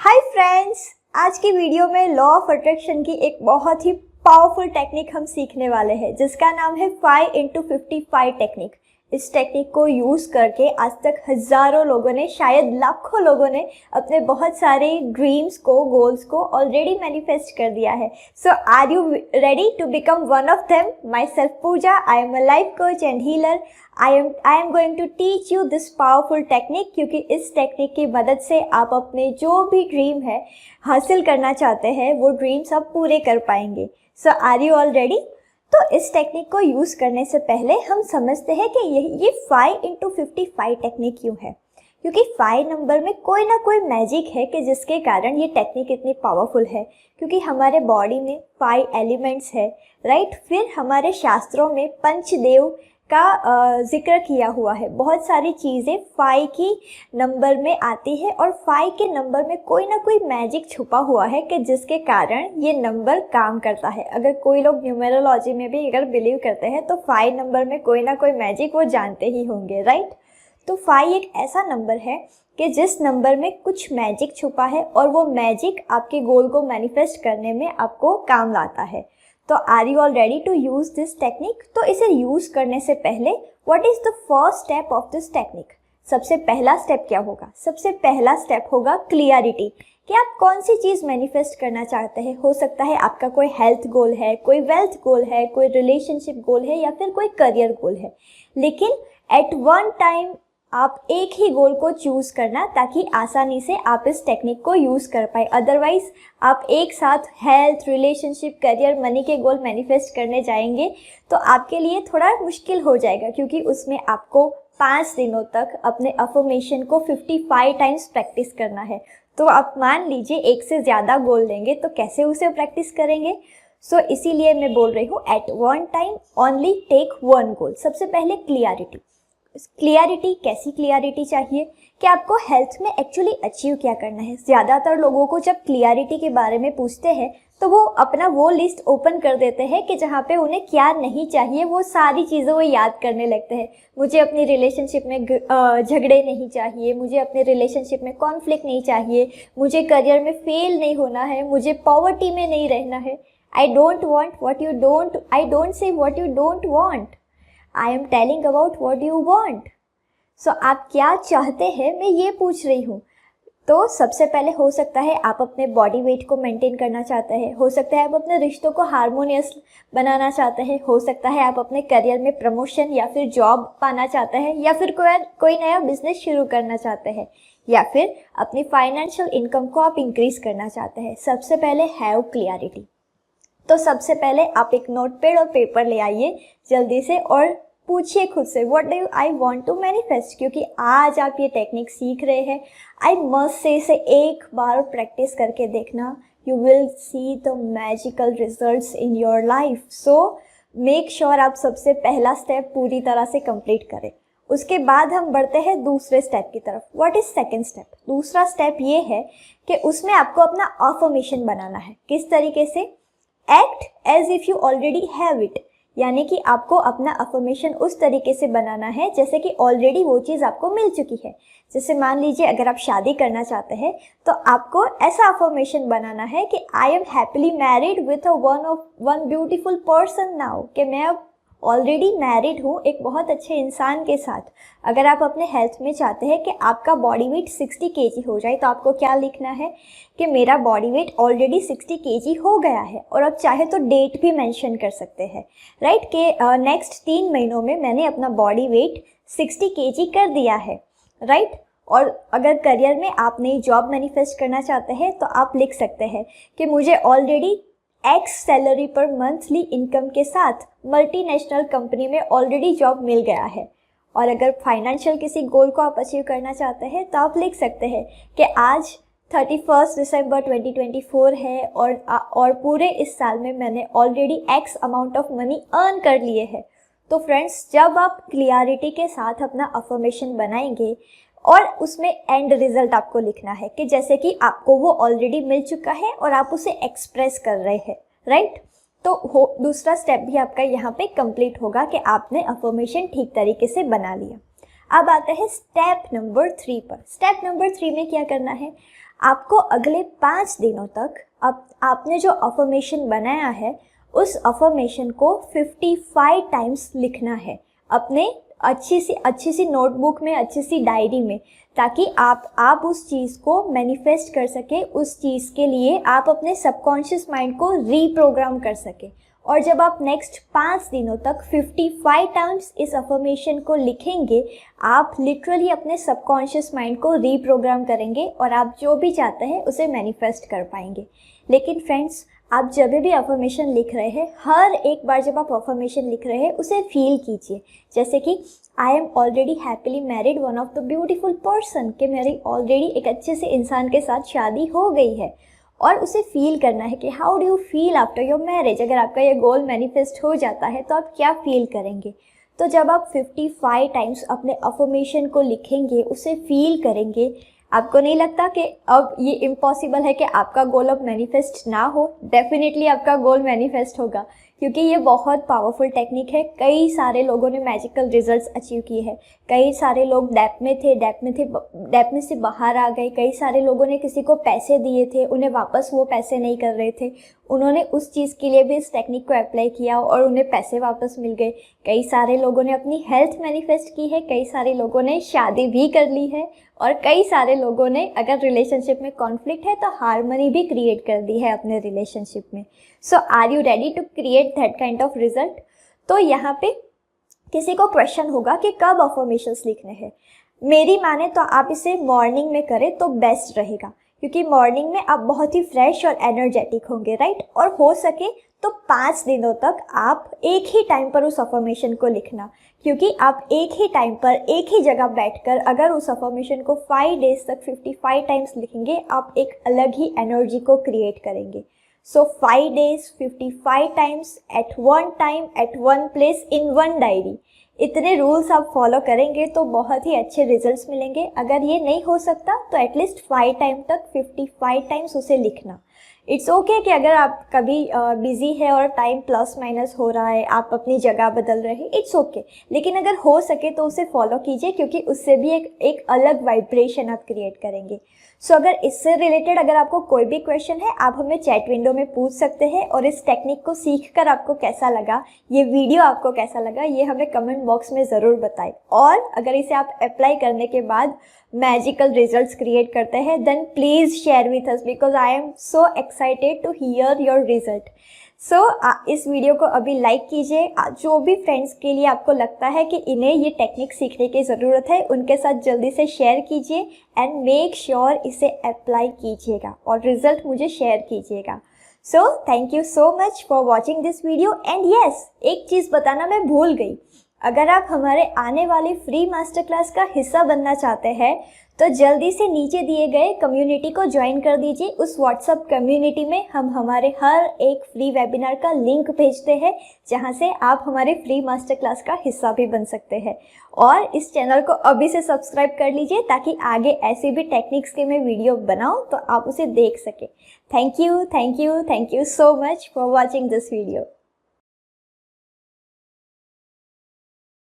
Hi friends, आज की video में लॉ ऑफ अट्रैक्शन की एक बहुत ही पावरफुल टेक्निक हम सीखने वाले हैं जिसका नाम है 5x55 टेक्निक। इस टेक्निक को यूज़ करके आज तक हज़ारों लोगों ने, शायद लाखों लोगों ने अपने बहुत सारे ड्रीम्स को, गोल्स को ऑलरेडी मैनिफेस्ट कर दिया है। So are you ready to become one of them? Myself Puja, I am a life coach and healer. I am going to teach you this powerful technique, क्योंकि इस technique की मदद से आप अपने जो भी ड्रीम है हासिल करना चाहते हैं वो ड्रीम्स आप पूरे कर पाएंगे। सो आर यू ऑल रेडी? तो इस टेक्निक को यूज़ करने से पहले हम समझते हैं कि ये 5x55 टेक्निक क्यों है। क्योंकि 5 नंबर में कोई ना कोई मैजिक है कि जिसके कारण ये टेक्निक इतनी पावरफुल है। क्योंकि हमारे बॉडी में 5 एलिमेंट्स है, राइट। फिर हमारे शास्त्रों में पंचदेव का जिक्र किया हुआ है। बहुत सारी चीज़ें 5 की नंबर में आती है और 5 के नंबर में कोई ना कोई मैजिक छुपा हुआ है कि जिसके कारण ये नंबर काम करता है। अगर कोई लोग न्यूमेरोलॉजी में भी अगर बिलीव करते हैं तो 5 नंबर में कोई ना कोई मैजिक वो जानते ही होंगे, राइट। तो 5 एक ऐसा नंबर है कि जिस नंबर में कुछ मैजिक छुपा है और वो मैजिक आपके गोल को मैनिफेस्ट करने में आपको काम लाता है। तो are you all ready to use this technique? तो इसे यूज़ करने से पहले what is the first step of this technique? सबसे पहला स्टेप क्या होगा? सबसे पहला स्टेप होगा क्लियरिटी, कि आप कौन सी चीज़ मैनिफेस्ट करना चाहते हैं। हो सकता है आपका कोई हेल्थ गोल है, कोई वेल्थ गोल है, कोई रिलेशनशिप गोल है या फिर कोई करियर गोल है। लेकिन एट वन टाइम आप एक ही गोल को चूज़ करना, ताकि आसानी से आप इस टेक्निक को यूज़ कर पाए। अदरवाइज़ आप एक साथ हेल्थ, रिलेशनशिप, करियर, मनी के गोल मैनिफेस्ट करने जाएंगे तो आपके लिए थोड़ा मुश्किल हो जाएगा, क्योंकि उसमें आपको 5 दिनों तक अपने अफर्मेशन को 55 टाइम्स प्रैक्टिस करना है। तो आप मान लीजिए एक से ज़्यादा गोल लेंगे तो कैसे उसे प्रैक्टिस करेंगे? सो इसीलिए मैं बोल रही हूँ at one time only take one goal. सबसे पहले क्लियरिटी। क्लियरिटी, कैसी क्लियरिटी चाहिए कि आपको हेल्थ में एक्चुअली अचीव क्या करना है। ज़्यादातर लोगों को जब क्लियरिटी के बारे में पूछते हैं तो वो अपना वो लिस्ट ओपन कर देते हैं कि जहाँ पे उन्हें क्या नहीं चाहिए, वो सारी चीज़ें वो याद करने लगते हैं। मुझे अपनी रिलेशनशिप में झगड़े नहीं चाहिए, मुझे अपने रिलेशनशिप में कॉन्फ्लिक्ट नहीं चाहिए, मुझे करियर में फेल नहीं होना है, मुझे पॉवर्टी में नहीं रहना है। I don't say what you don't want, I am telling about what you want. So आप क्या चाहते हैं, मैं ये पूछ रही हूँ। तो सबसे पहले हो सकता है आप अपने बॉडी वेट को मेंटेन करना चाहते हैं, हो सकता है आप अपने रिश्तों को हारमोनियस बनाना चाहते हैं, हो सकता है आप अपने करियर में प्रमोशन या फिर जॉब पाना चाहते हैं, या फिर कोई नया बिजनेस शुरू करना चाहते हैं, या फिर अपनी फाइनेंशियल इनकम को आप इंक्रीज करना चाहते हैं। सबसे पहले हैव क्लियरिटी। तो सबसे पहले आप एक नोटपैड और पेपर ले आइए जल्दी से और पूछिए खुद से what do I want to manifest. क्योंकि आज आप ये टेक्निक सीख रहे हैं, आई मस्ट से इसे एक बार प्रैक्टिस करके देखना, you will see the magical results in your life. So make sure आप सबसे पहला स्टेप पूरी तरह से कंप्लीट करें। उसके बाद हम बढ़ते हैं दूसरे स्टेप की तरफ। What is second step? दूसरा स्टेप ये है कि उसमें आपको अपना अफर्मेशन बनाना है। किस तरीके से? Act as if you already have it, यानी कि आपको अपना अफर्मेशन उस तरीके से बनाना है जैसे कि ऑलरेडी वो चीज़ आपको मिल चुकी है। जैसे मान लीजिए अगर आप शादी करना चाहते हैं तो आपको ऐसा अफर्मेशन बनाना है कि I am happily married with one beautiful person now, कि मैं अब ऑलरेडी मैरिड हूँ एक बहुत अच्छे इंसान के साथ। अगर आप अपने हेल्थ में चाहते हैं कि आपका बॉडी वेट 60 kg हो जाए तो आपको क्या लिखना है कि मेरा बॉडी वेट ऑलरेडी 60 kg हो गया है। और आप चाहे तो डेट भी मेंशन कर सकते हैं, राइट, कि नेक्स्ट 3 महीनों में मैंने अपना बॉडी वेट 60 kg कर दिया है, राइट। और अगर करियर में आप नई जॉब मैनिफेस्ट करना चाहते हैं तो आप लिख सकते हैं कि मुझे ऑलरेडी एक्स सैलरी पर मंथली इनकम के साथ मल्टीनेशनल कंपनी में ऑलरेडी जॉब मिल गया है। और अगर फाइनेंशियल किसी गोल को आप अचीव करना चाहते हैं तो आप लिख सकते हैं कि आज 31 दिसंबर 2024 है और पूरे इस साल में मैंने already x amount of money earn कर लिए है। तो फ्रेंड्स, जब आप क्लियरिटी के साथ अपना अफर्मेशन बनाएंगे और उसमें एंड रिजल्ट आपको लिखना है कि जैसे कि आपको वो ऑलरेडी मिल चुका है और आप उसे एक्सप्रेस कर रहे हैं, राइट। तो दूसरा स्टेप भी आपका यहाँ पे कंप्लीट होगा कि आपने अफर्मेशन ठीक तरीके से बना लिया। अब आते हैं स्टेप नंबर 3 पर। स्टेप नंबर 3 में क्या करना है? आपको अगले 5 दिनों तक आपने जो अफर्मेशन बनाया है उस अफर्मेशन को 55 टाइम्स लिखना है अपने अच्छी सी नोटबुक में, अच्छी सी डायरी में, ताकि आप उस चीज़ को मैनिफेस्ट कर सके। उस चीज़ के लिए आप अपने सबकॉन्शियस माइंड को रीप्रोग्राम कर सके। और जब आप नेक्स्ट 5 दिनों तक 55 टाइम्स इस अफर्मेशन को लिखेंगे, आप लिटरली अपने सबकॉन्शियस माइंड को रीप्रोग्राम करेंगे और आप जो भी चाहते हैं उसे मैनिफेस्ट कर पाएंगे। लेकिन फ्रेंड्स, आप जब भी अफर्मेशन लिख रहे हैं, हर एक बार जब आप अफर्मेशन लिख रहे हैं उसे फील कीजिए। जैसे कि I am already happily married one of the beautiful person, कि मेरी ऑलरेडी एक अच्छे से इंसान के साथ शादी हो गई है। और उसे फील करना है कि how do you feel after your marriage. अगर आपका ये गोल मैनिफेस्ट हो जाता है तो आप क्या फील करेंगे। तो जब आप 55 टाइम्स अपने अफर्मेशन को लिखेंगे, उसे फील करेंगे, आपको नहीं लगता कि अब ये इम्पॉसिबल है कि आपका गोल अब मैनिफेस्ट ना हो? डेफिनेटली आपका गोल मैनिफेस्ट होगा, क्योंकि ये बहुत पावरफुल टेक्निक है। कई सारे लोगों ने मैजिकल रिजल्ट्स अचीव किए हैं। कई सारे लोग डैप में से बाहर आ गए। कई सारे लोगों ने किसी को पैसे दिए थे, उन्हें वापस वो पैसे नहीं कर रहे थे, उन्होंने उस चीज़ के लिए भी इस टेक्निक को अप्लाई किया और उन्हें पैसे वापस मिल गए। कई सारे लोगों ने अपनी हेल्थ मैनिफेस्ट की है, कई सारे लोगों ने शादी भी कर ली है, और कई सारे लोगों ने, अगर रिलेशनशिप में कॉन्फ्लिक्ट है तो हार्मनी भी क्रिएट कर दी है अपने रिलेशनशिप में। So are you ready to create that kind of result? तो यहाँ पे किसी को क्वेश्चन होगा कि कब अफर्मेशंस लिखने हैं। मेरी माने तो आप इसे मॉर्निंग में करें तो बेस्ट रहेगा, क्योंकि मॉर्निंग में आप बहुत ही फ्रेश और एनर्जेटिक होंगे, राइट। और हो सके तो 5 दिनों तक आप एक ही टाइम पर उस अफर्मेशन को लिखना, क्योंकि आप एक ही टाइम पर एक ही जगह बैठकर अगर उस अफर्मेशन को 5 डेज तक 55 टाइम्स लिखेंगे, आप एक अलग ही एनर्जी को क्रिएट करेंगे। So 5 days 55 times at one time at one place in one diary. इतने रूल्स आप फॉलो करेंगे तो बहुत ही अच्छे रिजल्ट्स मिलेंगे। अगर ये नहीं हो सकता तो एटलीस्ट 5 टाइम तक 55 टाइम्स उसे लिखना। इट्स ओके कि अगर आप कभी बिजी है और टाइम प्लस माइनस हो रहा है, आप अपनी जगह बदल रहे हैं, इट्स ओके। लेकिन अगर हो सके तो उसे फॉलो कीजिए, क्योंकि उससे भी एक अलग वाइब्रेशन आप क्रिएट करेंगे। सो अगर इससे रिलेटेड अगर आपको कोई भी क्वेश्चन है, आप हमें चैट विंडो में पूछ सकते हैं। और इस टेक्निक को सीखकर आपको कैसा लगा, ये वीडियो आपको कैसा लगा, ये हमें कमेंट बॉक्स में ज़रूर बताएं। और अगर इसे आप अप्लाई करने के बाद मैजिकल रिजल्ट्स क्रिएट करते हैं, then please share with us, because I am so excited to hear your result. So इस वीडियो को अभी लाइक कीजिए। जो भी फ्रेंड्स के लिए आपको लगता है कि इन्हें ये टेक्निक सीखने की ज़रूरत है, उनके साथ जल्दी से शेयर कीजिए एंड मेक श्योर इसे अप्लाई कीजिएगा और रिजल्ट मुझे शेयर कीजिएगा। So thank you so much for watching this video. And yes, एक चीज़ बताना मैं भूल गई, अगर आप हमारे आने वाली फ्री मास्टर क्लास का हिस्सा बनना चाहते हैं तो जल्दी से नीचे दिए गए कम्युनिटी को ज्वाइन कर दीजिए। उस व्हाट्सएप कम्युनिटी में हम हमारे हर एक फ्री वेबिनार का लिंक भेजते हैं, जहां से आप हमारे फ्री मास्टर क्लास का हिस्सा भी बन सकते हैं। और इस चैनल को अभी से सब्सक्राइब कर लीजिए, ताकि आगे ऐसे भी टेक्निक्स के मैं वीडियो बनाऊं तो आप उसे देख सकें। Thank you so much for watching this video.